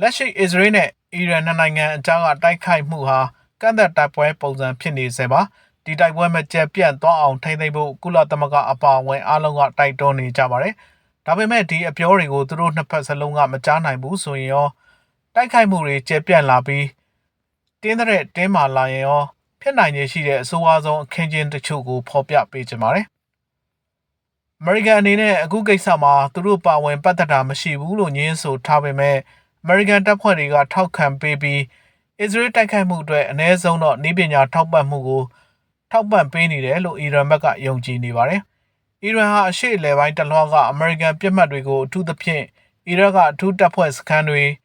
လက်ရှိအစ္စရေးနဲ့အီရန်နိုင်ငံအကြားကတိုက်ခိုက်မှုဟာကန့်သက်တိုက်ပွဲပုံစံဖြစ်နေစေပါဒီတိုက်ပွဲမကျက်ပြန့်သွားအောင်ထိန်းသိမ်းဖို့ကုလသမဂ္ဂအပါအဝင်အားလုံးကတိုက်တွန်းနေကြပါတယ်ဒါပေမဲ့ဒီအပြောတွေကိုသူတို့နှစ်ဖက်စလုံးကမကြားနိုင်ဘူးဆိုရင်ရောတိုက်ခိုက်မှုတွေကျက်ပြန့်လာပြီးတင်းမာလာရင်ရောဖြစ်နိုင်ခြေရှိတဲ့အဆိုးအဆုံးအခင်းကျင်းတချို့ကိုဖော်ပြပေးကြပါတယ်အမေရိကန်အနေနဲ့အခုကိစ္စမှာသူတို့ပါဝင်ပတ်သက်တာမရှိဘူးလို့ညင်းဆိုထားပေမဲ့အမေရိကန်တပ်ဖွဲ့တွေကထောက်ခံပေးပြီးအစ္စရေးတိုက်ခိုက်မှုအတွက်အ ਨੇ ဆုံးတော့နည်းပညာထောက်ပံ့မှုကိုထောက်ပံ့ပေးနေတယ်လို့အီရန်ဘက်ကယုံကြည်နေပါတယ်။အီရန်ဟာအရှေ့အလယ်ပိုင်းတလွှားကအမေရိကန်ပြစ်မှတ်တွေကိုအထူးသဖြင့်အီရတ်ကအထူးတပ်ဖွဲ့စခန်းတွေ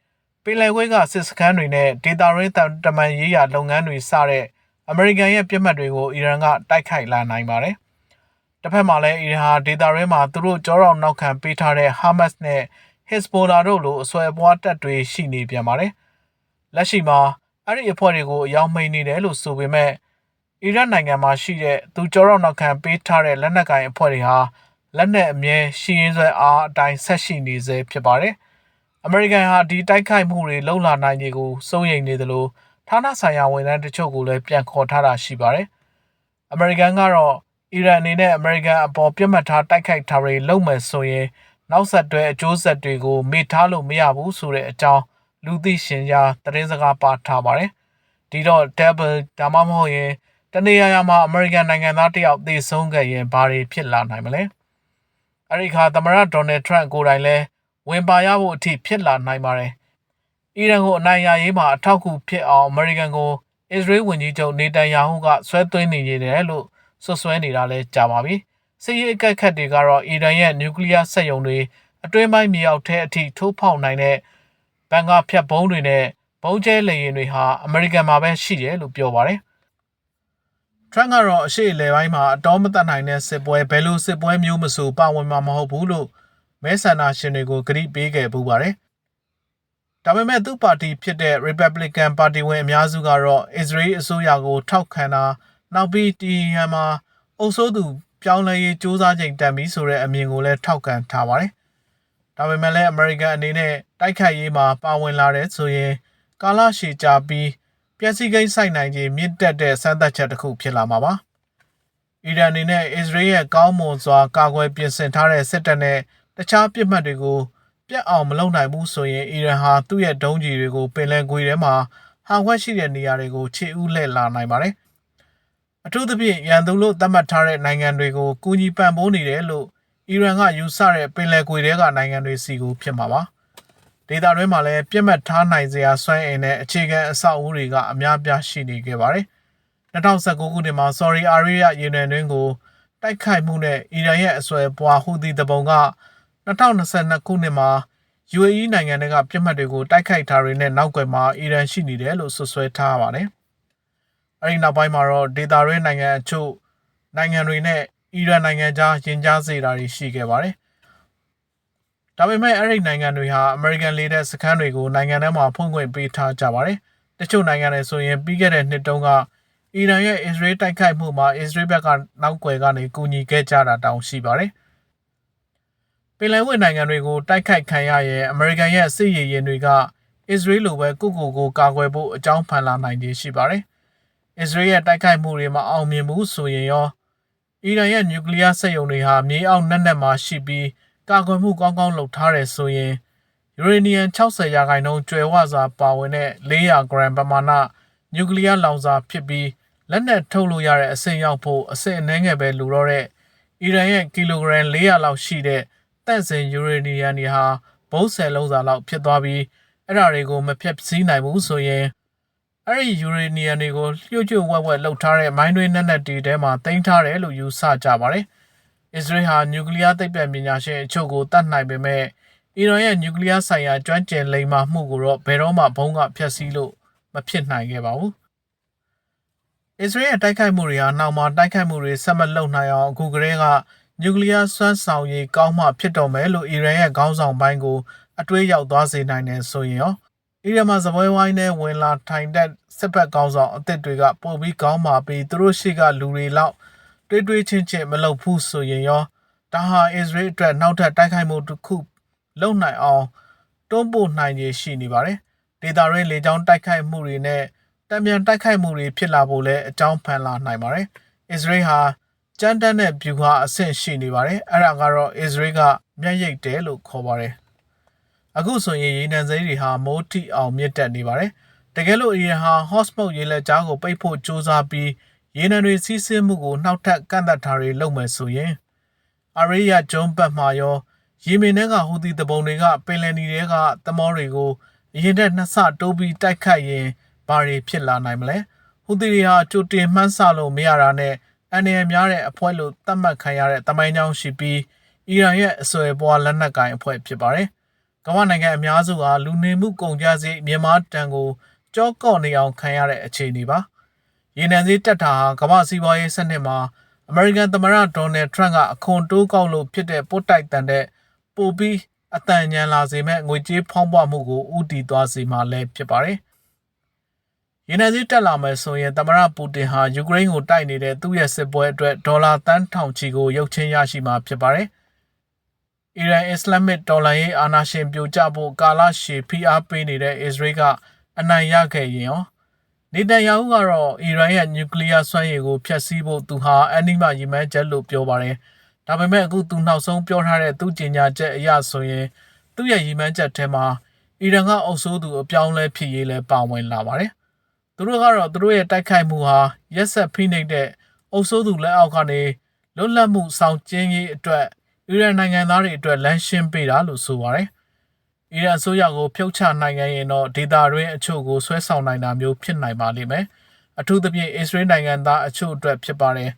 ပင်လယ်ကွေးကစစ်စခန်းတွေနဲ့ဒေသရင်းတမန်ရေးရာလုပ်ငန်းတွေစတဲ့အမေရိကန်ရဲ့ပြစ်မှတ်တွေကိုအီရန်ကတိုက်ခိုက်လာနိုင်ပါတယ်။တစ်ဖက်မှာလည်းအီရန်ဟာဒေသရင်းမှာသူတို့ကြောရောက်နောက်ခံပေးထားတဲ့ဟာမတ်စ်နဲ့Hezbollah တို့လိုအစွဲအပွားတပ်တွေရှိနေပြန်ပါတယ်။လက်ရှိမှာအဲ့ဒီအဖွဲ့တွေကိုအယောင်မိန်နေတယ်လို့ဆိုပေမဲ့အီရတ်နိုင်ငံမှာရှိတဲ့သူကြောရောက်နောက်ခံပေးထားတဲ့လက်နက်ကိုင်အဖွဲ့တွေဟာလက်နက်အမြဲရှိရင်းစွဲအားအတိုင်းဆက်ရှိနေစေဖြစ်ပါတယ်။အမေရိကန်ဟာဒီတိုက်ခိုက်မှုတွေလှုံ့လာနိုင်ခြေကိုစိုးရိမ်နေသလိုဌာနဆိုင်ရာဝန်ထမ်းတချို့ကိုလည်းပြန်ခေါ်ထားတာရှိပါတယ်။အမေရိကန်ကတော့အီရန်အနေနဲ့အမေရိကန်အပေါ်ပြစ်မှတ်ထားတိုက်ခိုက်တာတွေလုပ်မယ်ဆိုရင်နောက်ဆက်တွဲအကျိုးဆက်တွေကိုမေ့ထားလို့မရဘူးဆိုတဲ့အကြောင်းလူသိရှင်ကြားသတင်းစကားပါထားပါတယ်။ဒီတော့ Double ဒါမှမဟုတ်ရင်တနေရာရာမှာအမေရိကန်နိုင်ငံသားတယောက်သေဆုံးခဲ့ရင်ဘာတွေဖြစ်လာနိုင်မလဲ။အဲဒီခါသမ္မတဒေါ်နယ်ထရန့်ကိုယ်တိုင်လည်းဝင်ပါရဖို့အထိဖြစ်လာနိုင်ပါတယ်။အီရန်ကိုအနိုင်ရရေးမှာအထောက်အကူဖြစ်အောင်အမေရိကန်ကိုအစ္စရေးဝန်ကြီးချုပ်နေတန်ယာဟုကဆွဲသွင်းနေတယ်လို့ဆွဆွဲနေတာလဲကြာပါပြီ။စစ်ရေးအကဲခတ်တွေကတော့အီရန်ရဲ့နျူကလ িয়ার စက်ရုံတွေအတွင်းပိုင်းမြေအောက်ထဲအထိထိုးဖောက်နိုင်တဲ့ဘန်ကာဖြတ်ဘုံတွေနဲ့ဘုံကျဲလေယာဉ်တွေဟာအမေရိကန်မှာပဲရှိတယ်လို့ပြောပါတယ်။ထရန့်ကတော့အရှိအလဲပိုင်းမှာအတော်မတတ်နိုင်တဲ့စစ်ပွဲဘယ်လိုစစ်ပွဲမျိုးမဆိုပါဝင်မှာမဟုတ်ဘူးလို့မဲဆန္ဒရှင်တွေကိုကတိပေးခဲ့ပူပါတယ်။ဒါပေမဲ့သူ့ပါတီဖြစ်တဲ့ Republican ပါတီဝင်အများစုကတော့အစ္စရေးအစိုးရကိုထောက်ခံတာနောက်ပြီးတီဟန်မှာအုပ်စိုးသူပြောင်းလဲရေးစူးစမ်းချိန်တန်ပြီဆိုတဲ့အမြင်ကိုလည်းထောက်ခံထားပါတယ်။ဒါပေမဲ့လည်းအမေရိကန်အနေနဲ့တိုက်ခိုက်ရေးမှာပါဝင်လာတဲ့ဆိုရင်ကာလရှည်ကြာပြီးပျက်စီးကိန်းဆိုင်နိုင်ခြင်းမြင့်တက်တဲ့စမ်းသပ်ချက်တစ်ခုဖြစ်လာမှာပါ။အီရန်အနေနဲ့အစ္စရေးရဲ့ကောင်းမွန်စွာကာကွယ်ပြင်ဆင်ထားတဲ့စစ်တပ်နဲ့တခြားပြစ်မှတ်တွေကိုပြတ်အောင်မလုပ်နိုင်ဘူးဆိုရင်အီရန်ဟာသူ့ရဲ့ဒုံးကျည်တွေကိုပင်လယ်ကွေ့ထဲမှာဟာဝက်ရှိတဲ့နေရာတွေကိုခြေဦးလှည့်လာနိုင်ပါတယ်။အထူးသဖြင့်ရန်သူလို့သတ်မှတ်ထားတဲ့နိုင်ငံတွေကိုကူညီပံ့ပိုးနေတယ်လို့အီရန်ကယူဆတဲ့ပင်လယ်ကွေ့ထဲကနိုင်ငံတွေစီကိုဖြစ်မှာပါ။ဒေသတွင်းမှာလည်းပြစ်မှတ်ထားနိုင်စရာစွမ်းအင်နဲ့အခြေခံအဆောက်အဦတွေကအများပြားရှိနေခဲ့ပါတယ်။2019ခုနှစ်မှာ Saudi Arabia ရေနံတွင်းကိုတိုက်ခိုက်မှုနဲ့အီရန်ရဲ့အဆွဲပွားဟူသီတပုံက2022ခုနှစ်မှာ UAE နိုင်ငံတွေကပြစ်မှတ်တွေကိုတိုက်ခိုက်တာတွေနဲ့နောက်ကွယ်မှာအီရန်ရှိနေတယ်လို့ဆွဆွဲထားပါတယ်။အဲဒီနောက်ပိုင်းမှာတော့ဒေသတွင်းနိုင်ငံအချို့နိုင်ငံတွေနဲ့အီရန်နိုင်ငံကြားရင်ကြားစေတာတွေရှိခဲ့ပါတယ်။ဒါပေမဲ့အဲ့ဒီနိုင်ငံတွေဟာအမေရိကန်လေတပ်စခန်းတွေကိုနိုင်ငံထဲမှာဖွင့်ခွင့်ပေးထားကြပါတယ်။တချို့နိုင်ငံတွေဆိုရင်ပြီးခဲ့တဲ့နှစ်တုန်းကအီရန်ရဲ့အစ္စရေးတိုက်ခိုက်မှုမှာအစ္စရေးဘက်ကနောက်ကွယ်ကနေကူညီခဲ့ကြတာတောင်ရှိပါတယ်။ပင်လယ်ဝှေ့နိုင်ငံတွေကိုတိုက်ခိုက်ခံရရင်အမေရိကန်ရဲ့စစ်ရေးရင်တွေကအစ္စရေးလိုပဲကိုကာကွယ်ဖို့အကြောင်းဖန်လာနိုင်ခြေရှိပါတယ်။အစ္စရေးရဲ့တိုက်ခိုက်မှုတွေမအောင်မြင်ဘူးဆိုရင်ရောအီရန်ရဲ့နျူကလ িয়ার စက်ရုံတွေဟာမြေအောက်နက်နက်မှာရှိပြီးကာကွယ်မှုကောင်းကောင်းလုပ်ထားတယ်ဆိုရင်ယူရေနီယံ60%ကျွယ်ဝစွာပါဝင်တဲ့400 ဂရမ်ပမာဏနျူကလ িয়ার လောင်စာဖြစ်ပြီးလက်နက်ထုတ်လို့ရတဲ့အဆင့်ရောက်ဖို့အဆင့်အနှဲငယ်ပဲလိုတော့တဲ့အီရန်ရဲ့ကီလိုဂရမ်400လောက်ရှိတဲ့တန့်စင်ယူရေနီယံတွေဟာဘုတ်10လုံးစာလောက်ဖြစ်သွားပြီးအဲ့ဒါတွေကိုမဖြတ်စည်းနိုင်ဘူးဆိုရင်အဲ့ဒီယူရေနီယံတွေကိုလျှို့ကျဝက်လှုပ်ထားတဲ့မိုင်းတွင်းနက်တွေထဲမှာတင်ထားတယ်လို့ယူဆကြပါတယ်။အစ္စရေးဟာနျူကလ িয়ার သိပ္ပံပညာရှင်အချို့ကိုတတ်နိုင်ပေမဲ့အီရန်ရဲ့နျူကလ িয়ার ဆိုင်ရာကျွမ်းကျင်လိမ္မာမှုကိုတော့ဘယ်တော့မှဘုံကဖျက်ဆီးလို့မဖြစ်နိုင်ခဲ့ပါဘူး။အစ္စရေးရဲ့တိုက်ခိုက်မှုတွေဟာနောက်မှာတိုက်ခိုက်မှုတွေဆက်မလုပ်နိုင်အောင်အခုကတည်းကနျူကလ িয়ার စွမ်းဆောင်ရည်ကောင်းမှဖြစ်တော်မယ်လို့အီရန်ရဲ့ခေါင်းဆောင်ပိုင်းကိုအတွေးရောက်သွားစေနိုင်တယ်ဆိုရင်ရောအီရန်မှာစပွဲဝိုင်းနဲ့ဝင်လာထိုင်တဲ့စစ်ဘက်ကောင်းဆောင်အသစ်တွေကပို့ပြီးကောင်းပါပြီးသူတို့ရှိကလူတွေလောက်တွေးချင်းမလုပ်ဘူးဆိုရင်ရောဒါဟာအစ္စရေးအတွက်နောက်ထပ်တိုက်ခိုက်မှုတစ်ခုလုပ်နိုင်အောင်တွန်းပို့နိုင်ခြေရှိနေပါတယ် ဒေတာရင်းလေကြောင်းတိုက်ခိုက်မှုတွေနဲ့တံပြန်တိုက်ခိုက်မှုတွေဖြစ်လာဖို့လည်းအကြောင်းဖန်လာနိုင်ပါတယ်။အစ္စရေးဟာကြမ်းတမ်းတဲ့ဗျူဟာအဆင့်ရှိနေပါတယ်။အဲ့ဒါကတော့အစ္စရေးကမျက်ရည်တယ်လို့ခေါ်ပါတယ်။အခုဆိုရင်ရေနံစိမ်းတွေဟာမိုးထိအောင်မြင့်တက်နေပါတယ်။တကယ်လို့အီရန်ဟာ Hormuz ရေလက်ကြားကိုပိတ်ဖို့ကြိုးစားပြီးရေနံတွေစီးဆင်းမှုကိုနှောက်ထပ်ကန့်သတ်ထားတွေလုပ်မယ်ဆိုရင်အာရေယာဂျွန်ဘတ်မှာရောယီမင်ထဲကဟူသီတပုံတွေကပင်လယ်နီတွေကသမောတွေကိုအရင်တဲ့နှစ်ဆတိုးပြီးတိုက်ခိုက်ရင်ဘာတွေဖြစ်လာနိုင်မလဲဟူသီတွေဟာကြိုတင်မှန်းဆလို့မရတာနဲ့အန်ရယ်များတဲ့အဖွဲ့လို့သတ်မှတ်ခံရတဲ့တမိုင်းကြောင်းရှိပြီးအီရန်ရဲ့အစွဲပွားလက်နက်ကိုင်အဖွဲ့ဖြစ်ပါတယ်ကမ္ဘာနိုင်ငံအများစုဟာလူနေမှုကုန်ကျစရိတ်မြန်မာတန်ကိုကြောကော့နေအောင်ခံရတဲ့အခြေအနေပါရေနံစည်းတက်တာဟာကမ္ဘာစီးပွားရေးစနစ်မှာအမေရိကန်သမ္မတဒေါ်နယ်ထရန့်ကအခွန်တိုးကောက်လို့ဖြစ်တဲ့ပို့တိုက်တန်တဲ့ပိုပြီးအတန်ညံလာစေမဲ့ငွေကြေးဖောင်းပွားမှုကိုဥတီသွားစေမှာလည်းဖြစ်ပါတယ်။ရေနံစည်းတက်လာမယ်ဆိုရင်သမ္မတပူတင်ဟာယူကရိန်းကိုတိုက်နေတဲ့သူ့ရဲ့စစ်ပွဲအတွက်ဒေါ်လာတန်းထောင်ချီကိုရုပ်ချင်းရရှိမှာဖြစ်ပါတယ်။အီရန်အစ္စလာမစ်တော်လှန်ရေးအာဏာရှင်ပြိုကျဖို့ကာလရှည်ဖိအားပေးနေတဲ့အစ္စရေးကအနိုင်ရခဲ့ရင်ရောနေတန်ယာဟုကတော့အီရန်ရဲ့နျူကလ িয়ার စွမ်းရည်ကိုဖျက်ဆီးဖို့သူဟာအန်နီမရည်မှန်းချက်လို့ပြောပါတယ်။ဒါပေမဲ့အခုသူနောက်ဆုံးပြောထားတဲ့သူ့ကြေညာချက်အရဆိုရင်သူ့ရဲ့ရည်မှန်းချက်ထဲမှာအီရန်ကအုပ်စိုးသူအပြောင်းလဲဖြစ်ရေးလဲပါဝင်လာပါတယ်။သူတို့ကတော့သူတို့ရဲ့တိုက်ခိုက်မှုဟာရက်ဆက်ဖိနှိပ်တဲ့အုပ်စိုးသူလက်အောက်ကနေလွတ်လပ်မှုဆောင်ကျင်းရေးအတွက်အီရန်နိုင်ငံသားတွေအတွက်လမ်းရှင်းပေးတာလို့ဆိုပါတယ်။အီရန်အစိုးရကိုဖြုတ်ချနိုင်ရင်တော့ဒေတာတွင်းအချို့ကိုဆွဲဆောင်နိုင်တာမျိုးဖြစ်နိုင်ပါလိမ့်မယ်။အထူးသဖြင့်အစ္စရေးနိုင်ငံသားအချို့အတွက်ဖြစ်ပါတယ်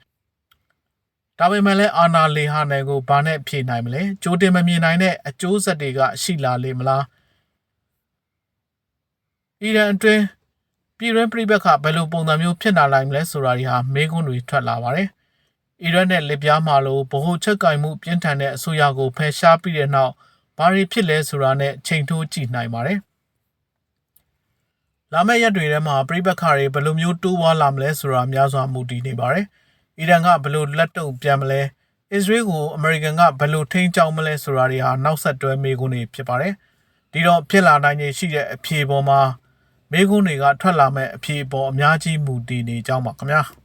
။ဒါပေမဲ့လည်းအာနာလေဟာနယ်ကိုဘာနဲ့ဖြေနိုင်မလဲ။ကြိုတင်မမြင်နိုင်တဲ့အကျိုးဆက်တွေကရှိလာလိမ့်မလား။အီရန်အတွင်းပြည်တွင်းပြည်ပခဘယ်လိုပုံစံမျိုးဖြစ်လာနိုင်မလဲဆိုတာတွေဟာမေးခွန်းတွေထွက်လာပါတယ်။အီရန်နဲ့လစ်ပြားမှာလို့ဗဟိုချက်ကင်မှုပြင်းထန်တဲ့အစိုးရကိုဖယ်ရှားပြီးတဲ့နောက်ဘာတွေဖြစ်လဲဆိုတာနဲ့ချိန်ထိုးကြည့်နိုင်ပါတယ်။လာမယ့်ရက်တွေထဲမှာပြည်ပခတွေဘယ်လိုမျိုးတိုးပွားလာမလဲဆိုတာများစွာမူတည်နေပါတယ်။အီရန်ကဘယ်လိုလက်တုံ့ပြန်မလဲ။အစ္စရေးကိုအမေရိကန်ကဘယ်လိုထိန်းချောင်းမလဲဆိုတာတွေဟာနောက်ဆက်တွဲမေးခွန်းတွေဖြစ်ပါတယ်။ဒီတော့ဖြစ်လာနိုင်ခြေရှိတဲ့အဖြေပေါ်မှာမေးခွန်းတွေကထွက်လာမဲ့အဖြေပေါ်အများကြီးမူတည်နေကြောင်းပါခင်ဗျာ။